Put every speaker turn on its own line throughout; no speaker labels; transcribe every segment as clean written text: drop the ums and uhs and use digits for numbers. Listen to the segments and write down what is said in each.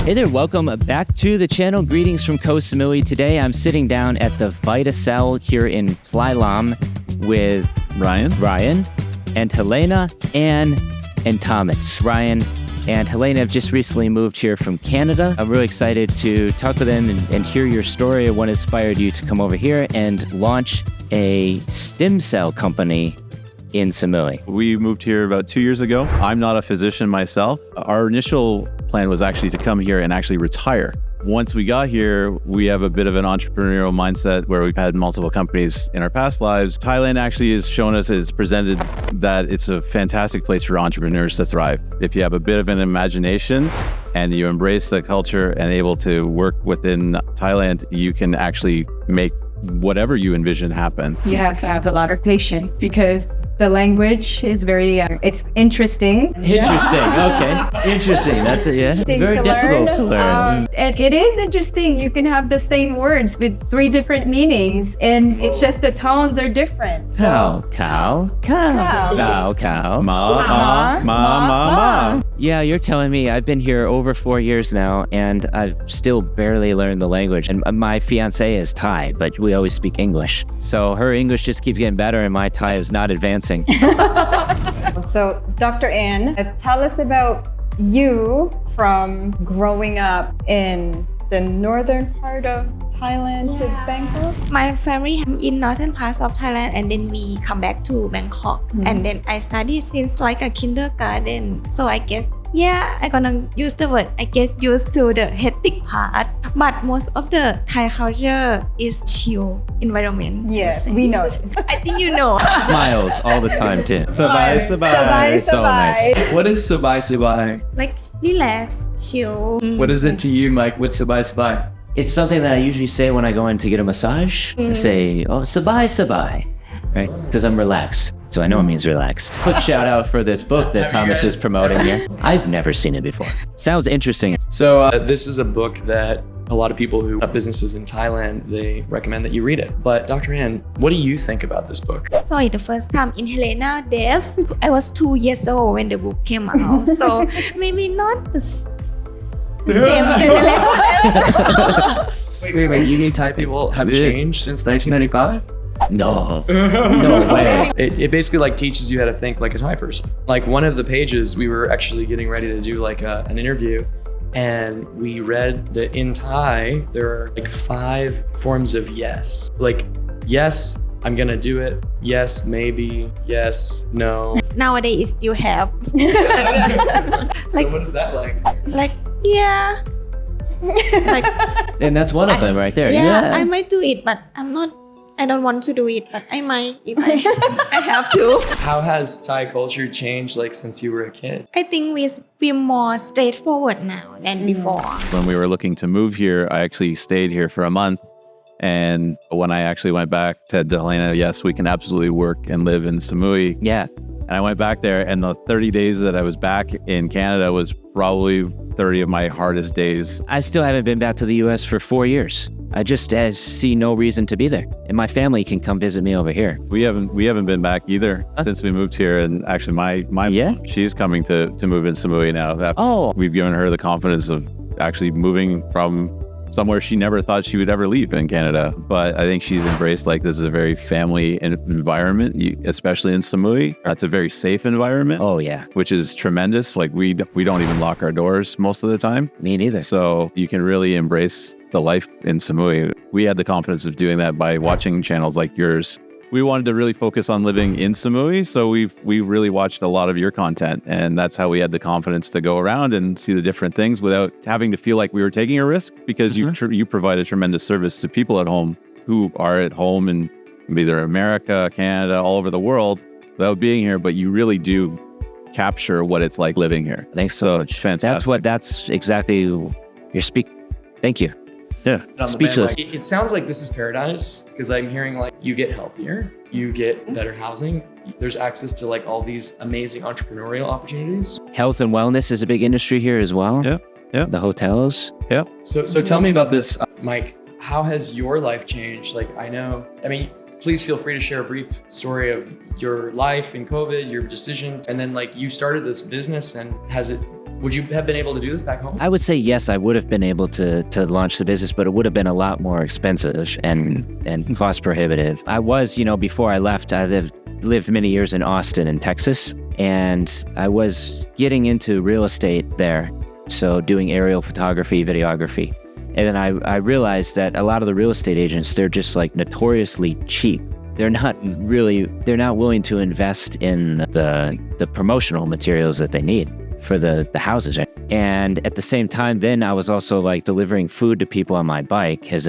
Hey there, welcome back to the channel. Greetings from Koh Samui. Today I'm sitting down at the ViewStats here in Plai Lam with Ryan, and Helena, Anne, and Thomas. Ryan and Helena have just recently moved here from Canada. I'm really excited to talk with them and hear your story of what inspired you to come over here and launch a stem cell company in Samui.
We moved here about 2 years ago. I'm not a physician myself. Our initial plan was actually to come here and actually retire. Once we got here, we have a bit of an entrepreneurial mindset where we've had multiple companies in our past lives. Thailand actually has shown us, it's presented that it's a fantastic place for entrepreneurs to thrive. If you have a bit of an imagination and you embrace the culture and able to work within Thailand, you can actually make whatever you envision happen.
You have to have a lot of patience because the language is very, it's interesting.
Okay. Interesting. That's it, yeah. Very difficult to learn.
And it is interesting. You can have the same words with 3 different meanings, and it's just the tones are different. So,
Cow.
Ma.
Yeah, you're telling me I've been here over 4 years now, and I've still barely learned the language. And my fiance is Thai, but we always speak English. So her English just keeps getting better, and my Thai is not advancing.
So, Dr. Anne, tell us about you from growing up in the northern part of Thailand to Bangkok.
My family in northern parts of Thailand, and then we come back to Bangkok. And then I studied since like a kindergarten. So I guess, I'm gonna use the word, I get used to the hectic part. But most of the Thai culture is chill environment.
Yes, we know.
I think you know.
Smiles all the time too.
Sabai.
So nice.
What is Sabai Sabai?
Like relax, chill.
What is it to you, Mike? What's Sabai Sabai?
It's something that I usually say when I go in to get a massage. I say, oh, sabai, right? Because I'm relaxed. So I know it means relaxed. Quick shout out for this book that Thomas is promoting here. I've never seen it before. Sounds interesting.
So this is a book that a lot of people who have businesses in Thailand, they recommend that you read it. But Dr. Han, what do you think about this book?
Sorry, the first time in Helena days, I was 2 years old when the book came out. So maybe not the same generation as
Wait, you mean Thai people have changed since 1995?
No way.
It basically like teaches you how to think like a Thai person. Like one of the pages, we were actually getting ready to do like an interview, and we read that in Thai, there are like 5 forms of yes. Like, yes, I'm gonna do it. Yes, maybe. Yes, no.
Nowadays, it still have.
So what is that like?
Like, yeah. Like,
And that's one of them right there.
I might do it, but I don't want to do it, but I might if I have to.
How has Thai culture changed like since you were a kid?
I think we're more straightforward now than before.
When we were looking to move here, I actually stayed here for a month. And when I actually went back to Helena, yes, we can absolutely work and live in Samui.
Yeah.
And I went back there, and the 30 days that I was back in Canada was probably 30 of my hardest days.
I still haven't been back to the U.S. for 4 years. I just see no reason to be there. And my family can come visit me over here.
We haven't been back either since we moved here. And actually my mom, she's coming to move in Samui now.
Oh.
We've given her the confidence of actually moving from somewhere she never thought she would ever leave in Canada. But I think she's embraced like this is a very family environment, especially in Samui. It's a very safe environment.
Oh yeah.
Which is tremendous. Like we don't even lock our doors most of the time.
Me neither.
So you can really embrace the life in Samui. We had the confidence of doing that by watching channels like yours. We wanted to really focus on living in Samui, so we really watched a lot of your content, and that's how we had the confidence to go around and see the different things without having to feel like we were taking a risk, because you provide a tremendous service to people at home who are at home in either America, Canada, all over the world without being here, but you really do capture what it's like living here.
Thanks so much.
It's fantastic.
That's exactly your speak. Thank you.
Yeah.
Speechless.
It sounds like this is paradise, because I'm hearing like you get healthier, you get better housing, there's access to like all these amazing entrepreneurial opportunities.
Health and wellness is a big industry here as well.
Yeah.
The hotels.
Yeah.
So tell me about this, Mike. How has your life changed? Like, please feel free to share a brief story of your life in COVID, your decision, and then like you started this business, and has it Would you have been able to do this back home?
I would say yes, I would have been able to launch the business, but it would have been a lot more expensive and cost prohibitive. I was, before I left, I lived many years in Austin in Texas, and I was getting into real estate there. So doing aerial photography, videography. And then I realized that a lot of the real estate agents, they're just like notoriously cheap. They're not willing to invest in the promotional materials that they need for the houses. And at the same time, then I was also like delivering food to people on my bike as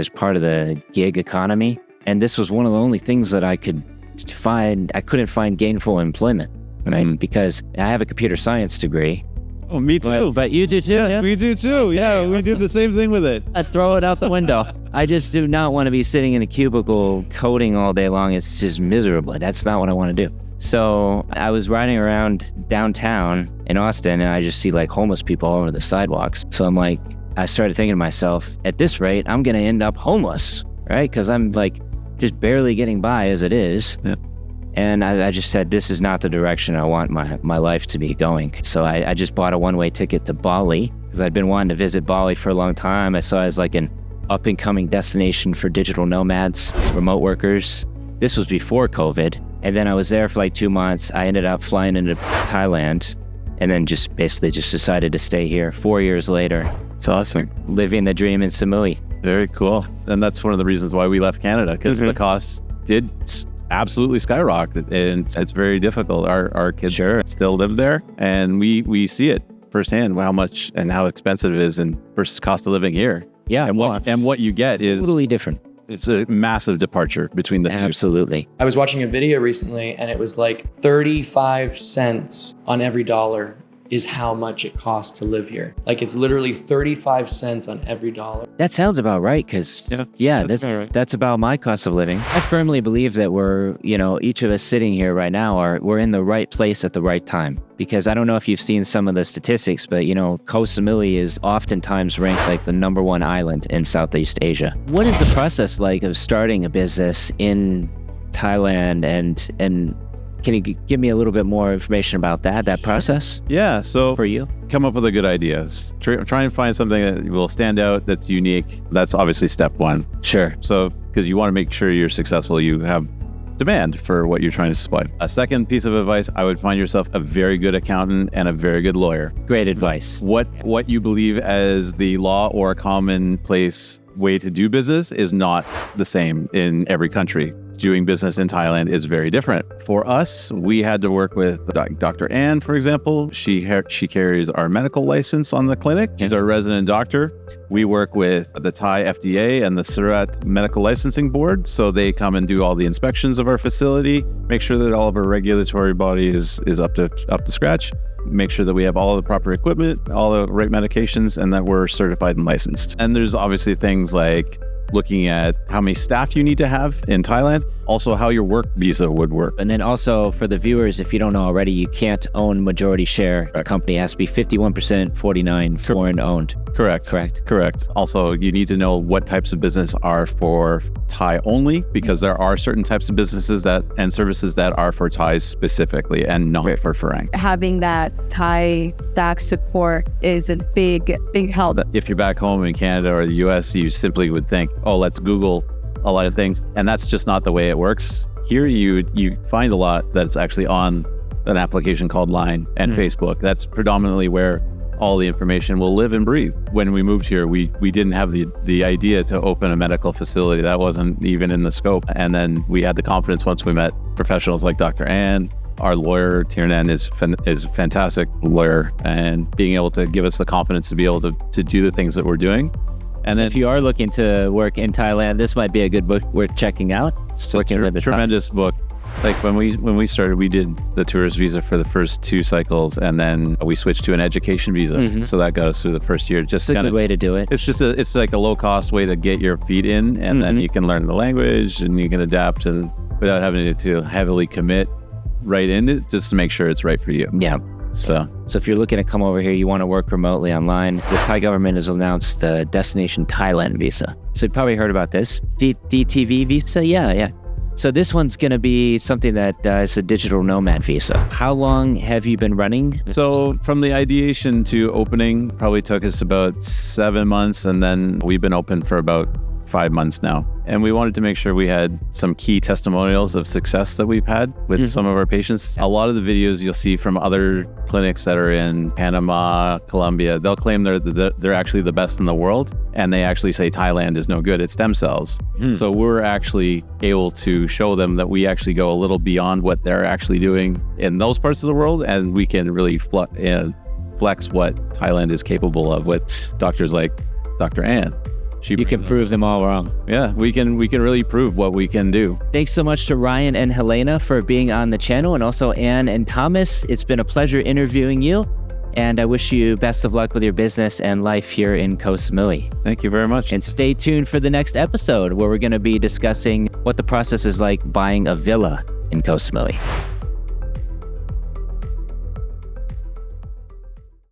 part of the gig economy. And this was one of the only things that I couldn't find gainful employment, right? Because I have a computer science degree.
Oh, me too.
But you do too?
Yeah, we do too. Yeah, we do the same thing with it.
I throw it out the window. I just do not want to be sitting in a cubicle coding all day long. It's just miserable. That's not what I want to do. So I was riding around downtown in Austin, and I just see like homeless people all over the sidewalks. So I started thinking to myself, at this rate, I'm going to end up homeless, right? Because I'm like just barely getting by as it is.
Yeah.
And I just said, this is not the direction I want my life to be going. So I just bought a one-way ticket to Bali because I'd been wanting to visit Bali for a long time. I saw it as like an up-and-coming destination for digital nomads, remote workers. This was before COVID. And then I was there for like 2 months. I ended up flying into Thailand and then just basically decided to stay here 4 years later.
It's awesome.
Living the dream in Samui.
Very cool. And that's one of the reasons why we left Canada, because the costs did absolutely skyrocket, and it's very difficult. Our kids still live there, and we see it firsthand how much and how expensive it is and versus cost of living here.
Yeah,
and what you get is
totally different.
It's a massive departure between the two.
Absolutely.
I was watching a video recently, and it was like 35 cents on every dollar is how much it costs to live here. Like it's literally 35 cents on every dollar.
That sounds about right, because that's about my cost of living. I firmly believe that we're, each of us sitting here right now we're in the right place at the right time. Because I don't know if you've seen some of the statistics, but Koh Samui is oftentimes ranked like the #1 island in Southeast Asia. What is the process like of starting a business in Thailand, and can you give me a little bit more information about that process?
Yeah, so
for you,
come up with a good idea. Try and find something that will stand out, that's unique. That's obviously step one.
Sure.
So, because you want to make sure you're successful, you have demand for what you're trying to supply. A second piece of advice, I would find yourself a very good accountant and a very good lawyer.
Great advice.
What you believe as the law or a commonplace way to do business is not the same in every country. Doing business in Thailand is very different. For us, we had to work with Dr. Ann, for example. She carries our medical license on the clinic. She's our resident doctor. We work with the Thai FDA and the Surat Medical Licensing Board. So they come and do all the inspections of our facility, make sure that all of our regulatory body is up to scratch, make sure that we have all the proper equipment, all the right medications, and that we're certified and licensed. And there's obviously things like looking at how many staff you need to have in Thailand, also how your work visa would work.
And then also for the viewers, if you don't know already, you can't own majority share. A company has to be 51%, 49 foreign owned.
Correct. Also, you need to know what types of business are for Thai only, because there are certain types of businesses and services that are for Thais specifically and not for Farang.
Having that Thai tax support is a big help.
If you're back home in Canada or the US, you simply would think, oh, let's Google a lot of things. And that's just not the way it works. Here, you find a lot that's actually on an application called Line and Facebook. That's predominantly where all the information will live and breathe. When we moved here, we didn't have the idea to open a medical facility. That wasn't even in the scope. And then we had the confidence once we met professionals like Dr. Ann. Our lawyer, Tiernan, is a fantastic lawyer, and being able to give us the confidence to be able to do the things that we're doing. And then
if you are looking to work in Thailand, this might be a good book worth checking out.
It's a tremendous book. Like when we started, we did the tourist visa for the first 2 cycles, and then we switched to an education visa. So that got us through the first year. Just
a good way to do it.
It's like a low cost way to get your feet in, and then you can learn the language and you can adapt, and without having to heavily commit right in it, just to make sure it's right for you.
Yeah.
So
if you're looking to come over here, you want to work remotely online, the Thai government has announced the Destination Thailand visa. So you've probably heard about this. DTV visa? Yeah. So this one's going to be something that is a digital nomad visa. How long have you been running?
So from the ideation to opening probably took us about 7 months, and then we've been open for about 5 months now. And we wanted to make sure we had some key testimonials of success that we've had with some of our patients. A lot of the videos you'll see from other clinics that are in Panama, Colombia, they'll claim they're actually the best in the world. And they actually say Thailand is no good at stem cells. So we're actually able to show them that we actually go a little beyond what they're actually doing in those parts of the world. And we can really flex what Thailand is capable of with doctors like Dr. Ann.
You can prove them all wrong.
Yeah, we can really prove what we can do.
Thanks so much to Ryan and Helena for being on the channel, and also Ann and Thomas. It's been a pleasure interviewing you, and I wish you best of luck with your business and life here in Koh Samui.
Thank you very much.
And stay tuned for the next episode where we're going to be discussing what the process is like buying a villa in Koh Samui.